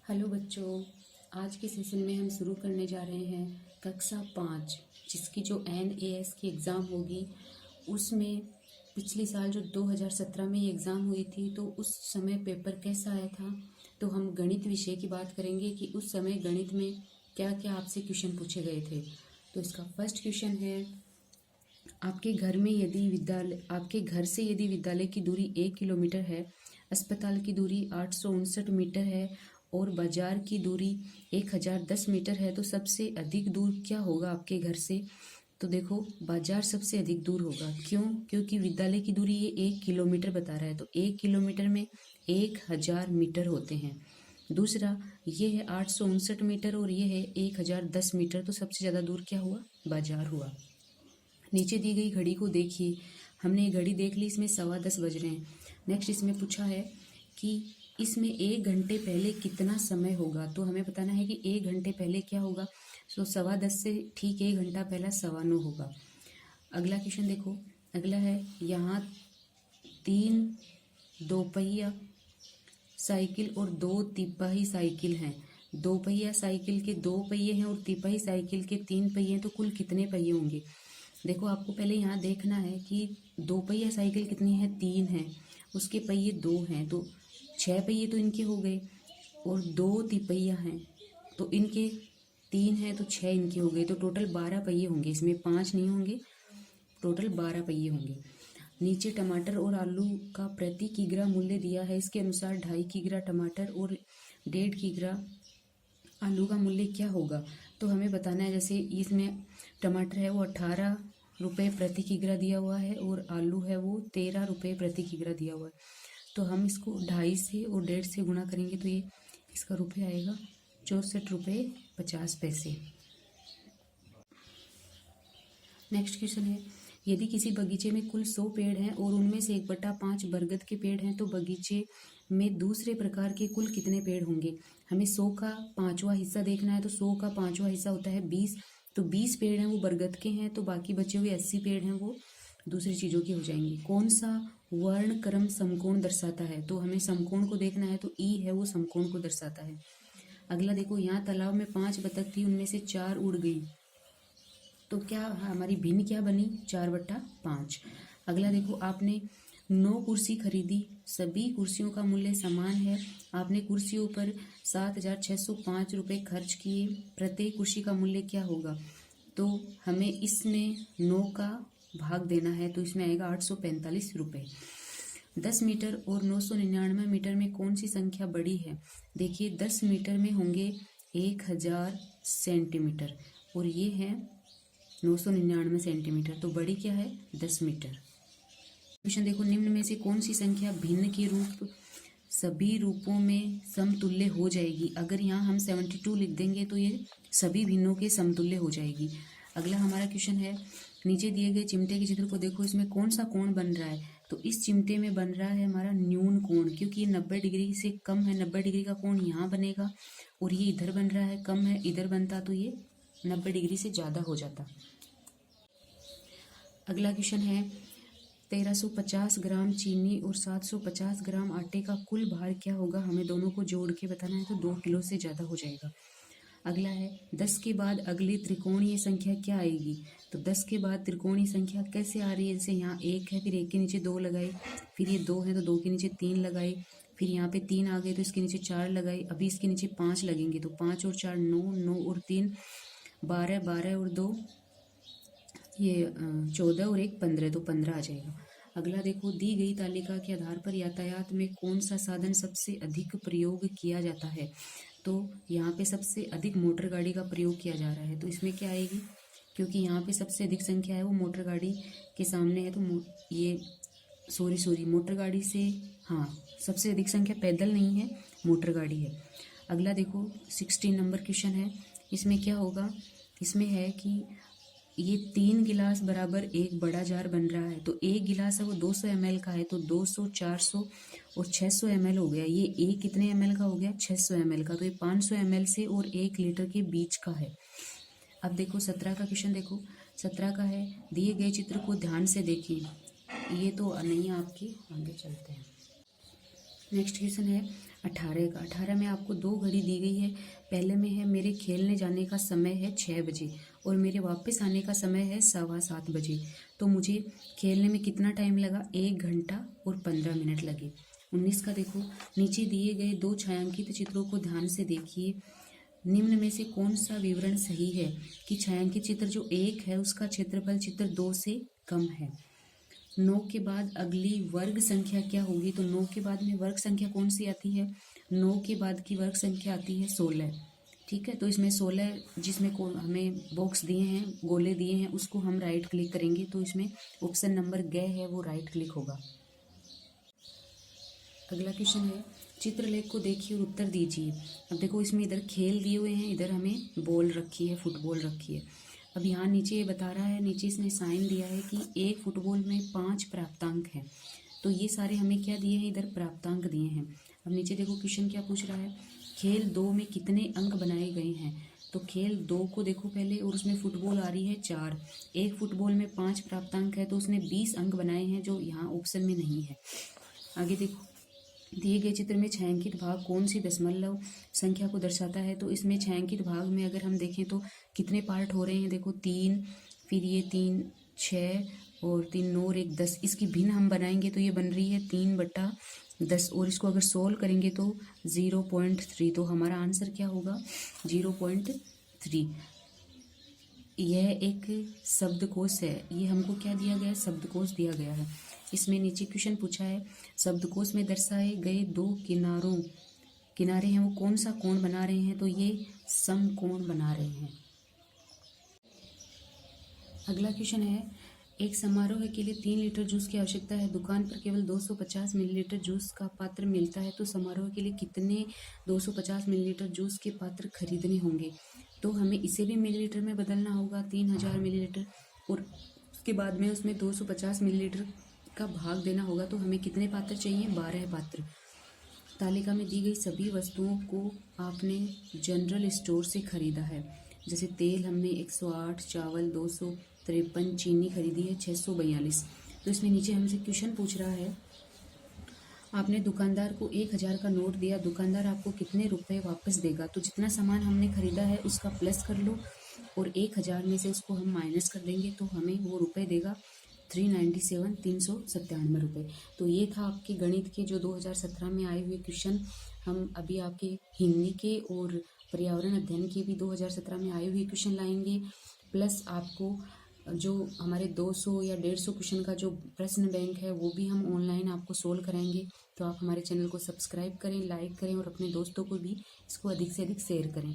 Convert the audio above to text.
Hello बच्चों, आज के सेशन में हम शुरू करने जा रहे हैं कक्षा 5, जिसकी जो NAS की एग्ज़ाम होगी उसमें पिछले साल जो 2017 में ये एग्ज़ाम हुई थी तो उस समय पेपर कैसा आया था। तो हम गणित विषय की बात करेंगे कि उस समय गणित में क्या क्या आपसे क्वेश्चन पूछे गए थे। तो इसका फर्स्ट क्वेश्चन है, आपके घर से यदि विद्यालय की दूरी 1 किलोमीटर है, अस्पताल की दूरी 859 मीटर है और बाजार की दूरी 1010 मीटर है, तो सबसे अधिक दूर क्या होगा आपके घर से। तो देखो, बाजार सबसे अधिक दूर होगा। क्यों? क्योंकि विद्यालय की दूरी ये 1 किलोमीटर बता रहा है, तो 1 किलोमीटर में 1000 मीटर होते हैं। दूसरा, ये है 859 मीटर और ये है 1010 मीटर, तो सबसे ज़्यादा दूर क्या हुआ? बाजार हुआ। नीचे दी गई घड़ी को देखिए, हमने ये घड़ी देख ली, इसमें 10:15 बज रहे हैं। नेक्स्ट इसमें पूछा है कि इसमें 1 घंटे पहले कितना समय होगा। तो हमें बताना है कि 1 घंटे पहले क्या होगा। तो 10:15 से ठीक 1 घंटा पहला 9:15 होगा। अगला क्वेश्चन देखो, अगला है, यहाँ 3 दोपहिया साइकिल और 2 तिपाही साइकिल हैं। दोपहिया साइकिल के 2 पहिए हैं और तिपाही साइकिल के 3 पहिए हैं, तो कुल कितने पहिए होंगे। देखो, आपको पहले यहाँ देखना है कि दोपहिया साइकिल कितनी है, 3 है, उसके पहिए 2 हैं, तो 6 पहिए तो इनके हो गए। और 2 तिपहिया हैं तो इनके 3 हैं, तो 6 इनके हो गए, तो टोटल 12 पहिए होंगे। इसमें 5 नहीं होंगे, टोटल 12 पहिए होंगे। नीचे टमाटर और आलू का प्रति किग्रा मूल्य दिया है, इसके अनुसार 2.5 किग्रा टमाटर और 1.5 किग्रा आलू का मूल्य क्या होगा। तो हमें बताना है, जैसे इसमें टमाटर है वो 18 रुपये प्रति किग्रा दिया हुआ है और आलू है वो 13 रुपये प्रति किग्रा दिया हुआ है। तो हम इसको 2.5 से और 1.5 से गुणा करेंगे तो ये इसका रुपये आएगा 64 रुपये 50 पैसे। नेक्स्ट क्वेश्चन है, यदि किसी बगीचे में कुल 100 पेड़ हैं और उनमें से 1/5 बरगद के पेड़ हैं, तो बगीचे में दूसरे प्रकार के कुल कितने पेड़ होंगे। हमें 100 का 5वां हिस्सा देखना है, तो 100 का 5वां हिस्सा होता है 20, तो 20 पेड़ हैं वो बरगद के हैं, तो बाकी बचे हुए 80 पेड़ हैं वो दूसरी चीज़ों के हो जाएंगे। कौन सा वर्ण क्रम समकोण दर्शाता है। तो हमें समकोण को देखना है, तो ई है वो समकोण को दर्शाता है। अगला देखो, यहाँ तालाब में 5 बतख थी, उनमें से 4 उड़ गई, तो क्या हमारी भिन्न क्या बनी, 4/5। अगला देखो, आपने 9 कुर्सी खरीदी, सभी कुर्सियों का मूल्य समान है, आपने कुर्सियों पर 7,605 रुपये खर्च किए, प्रत्येक कुर्सी का मूल्य क्या होगा। तो हमें इसमें 9 का भाग देना है, तो इसमें आएगा 845 रुपये। 10 मीटर और 999 मीटर में कौन सी संख्या बड़ी है। देखिए, 10 मीटर में होंगे 1000 सेंटीमीटर और ये है 999 सेंटीमीटर, तो बड़ी क्या है, 10 मीटर। क्वेश्चन देखो, निम्न में से कौन सी संख्या भिन्न के रूप सभी रूपों में समतुल्य हो जाएगी। अगर यहाँ हम 72 लिख देंगे तो ये सभी भिन्नों के समतुल्य हो जाएगी। अगला हमारा क्वेश्चन है, नीचे दिए गए चिमटे के चित्र को देखो, इसमें कौन सा कोण बन रहा है। तो इस चिमटे में बन रहा है हमारा न्यून कोण, क्योंकि ये 90 डिग्री से कम है। 90 डिग्री का कोण यहाँ बनेगा और ये इधर बन रहा है, कम है, इधर बनता तो ये 90 डिग्री से ज़्यादा हो जाता। अगला क्वेश्चन है, 1350 ग्राम चीनी और 750 ग्राम आटे का कुल भार क्या होगा। हमें दोनों को जोड़ के बताना है, तो 2 किलो से ज़्यादा हो जाएगा। अगला है, 10 के बाद अगली त्रिकोणीय संख्या क्या आएगी। तो 10 के बाद त्रिकोणीय संख्या कैसे आ रही है, जैसे यहाँ 1 है, फिर 1 के नीचे 2 लगाए, फिर ये 2 है तो 2 के नीचे 3 लगाए, फिर यहाँ पे 3 आ गए तो इसके नीचे 4 लगाए, अभी इसके नीचे 5 लगेंगे, तो 5 और 4 9, 9 और 3 12, 12 और 2 ये 14 और 1 15, तो 15 आ जाएगा। अगला देखो, दी गई तालिका के आधार पर यातायात में कौन सा साधन सबसे अधिक प्रयोग किया जाता है। तो यहाँ पे सबसे अधिक मोटर गाड़ी का प्रयोग किया जा रहा है, तो इसमें क्या आएगी, क्योंकि यहाँ पे सबसे अधिक संख्या है वो मोटर गाड़ी के सामने है, तो ये सॉरी मोटर गाड़ी से, हाँ, सबसे अधिक संख्या पैदल नहीं है, मोटर गाड़ी है। अगला देखो, 16 नंबर क्वेश्चन है, इसमें क्या होगा, इसमें है कि ये 3 गिलास बराबर एक बड़ा जार बन रहा है, तो एक गिलास है वो 200 ml का है, तो 200, 400 और 600 ml हो गया। ये एक कितने ml का हो गया, 600 ml का, तो ये 500 ml से और 1 लीटर के बीच का है। अब देखो 17 का क्वेश्चन देखो, 17 का है, दिए गए चित्र को ध्यान से देखिए, ये तो नहीं है आपके, आगे चलते हैं। नेक्स्ट क्वेश्चन है, 18 का। 18 में आपको 2 घड़ी दी गई है। पहले में है मेरे खेलने जाने का समय है 6 बजे और मेरे वापस आने का समय है 7:15 बजे। तो मुझे खेलने में कितना टाइम लगा? 1 घंटा और 15 मिनट लगे। 19 का देखो, नीचे दिए गए 2 छायांकित चित्रों को ध्यान से देखिए। निम्न में से कौन सा विवरण सही है कि छायांकित चित्र जो 1 है उसका क्षेत्रफल चित्र 2 से कम है। 9 के बाद अगली वर्ग संख्या क्या होगी? तो 9 के बाद में वर्ग संख्या कौन सी आती है? 9 के बाद की वर्ग संख्या आती है 16। ठीक है, तो इसमें 16 जिसमें को हमें बॉक्स दिए हैं, गोले दिए हैं, उसको हम राइट क्लिक करेंगे तो इसमें ऑप्शन नंबर ग है वो राइट क्लिक होगा। अगला क्वेश्चन है, चित्रलेख को देखिए और उत्तर दीजिए। अब देखो इसमें इधर खेल दिए हुए हैं, इधर हमें बॉल रखी है, फुटबॉल रखी है। अब यहाँ नीचे ये बता रहा है, नीचे इसने साइन दिया है कि एक फुटबॉल में 5 प्राप्तांक हैं। तो ये सारे हमें क्या दिए हैं? इधर प्राप्तांक दिए हैं। अब नीचे देखो क्वेश्चन क्या पूछ रहा है, खेल 2 में कितने अंक बनाए गए हैं? तो खेल 2 को देखो पहले, और उसमें फुटबॉल आ रही है 4। एक फुटबॉल में 5 प्राप्तांक है तो उसने 20 अंक बनाए हैं, जो यहाँ ऑप्शन में नहीं है। आगे देखो, दिए गए चित्र में छायांकित भाग कौन सी दशमलव संख्या को दर्शाता है? तो इसमें छायांकित भाग में अगर हम देखें तो कितने पार्ट हो रहे हैं? देखो 3, फिर ये 3, 6 और 3, 9 और 1, 10। इसकी भिन्न हम बनाएंगे तो ये बन रही है 3/10 और इसको अगर सोल्व करेंगे तो 0.3। तो हमारा आंसर क्या होगा? 0.3। यह एक शब्दकोश है। ये हमको क्या दिया गया है? शब्दकोश दिया गया है। इसमें नीचे क्वेश्चन पूछा है, शब्दकोश में दर्शाए गए 2 किनारे हैं वो कौन सा कोण बना रहे हैं? तो ये समकोण बना रहे हैं। अगला क्वेश्चन है, एक समारोह के लिए 3 लीटर जूस की आवश्यकता है। दुकान पर केवल 250 मिलीलीटर जूस का पात्र मिलता है, तो समारोह के लिए कितने 250 मिलीलीटर जूस के पात्र खरीदने होंगे? तो हमें इसे भी मिलीलीटर में बदलना होगा, 3000 मिलीलीटर, और उसके बाद में उसमें 250 मिलीलीटर का भाग देना होगा। तो हमें कितने पात्र चाहिए? 12 पात्र। तालिका में दी गई सभी वस्तुओं को आपने जनरल स्टोर से खरीदा है। जैसे तेल हमने 108, चावल 253, चीनी खरीदी है 642। तो इसमें नीचे हमसे क्वेश्चन पूछ रहा है, आपने दुकानदार को 1000 का नोट दिया, दुकानदार आपको कितने रुपए वापस देगा? तो जितना सामान हमने खरीदा है उसका प्लस कर लो और 1000 में से उसको हम माइनस कर देंगे तो हमें वो रुपए देगा 397 रुपये। तो ये था आपके गणित के जो 2017 में आए हुए क्वेश्चन। हम अभी आपके हिंदी के और पर्यावरण अध्ययन के भी 2017 में आए हुए क्वेश्चन लाएंगे, प्लस आपको जो हमारे 200 या 150 क्वेश्चन का जो प्रश्न बैंक है वो भी हम ऑनलाइन आपको सोल्व कराएंगे। तो आप हमारे चैनल को सब्सक्राइब करें, लाइक करें और अपने दोस्तों को भी इसको अधिक से अधिक शेयर करें।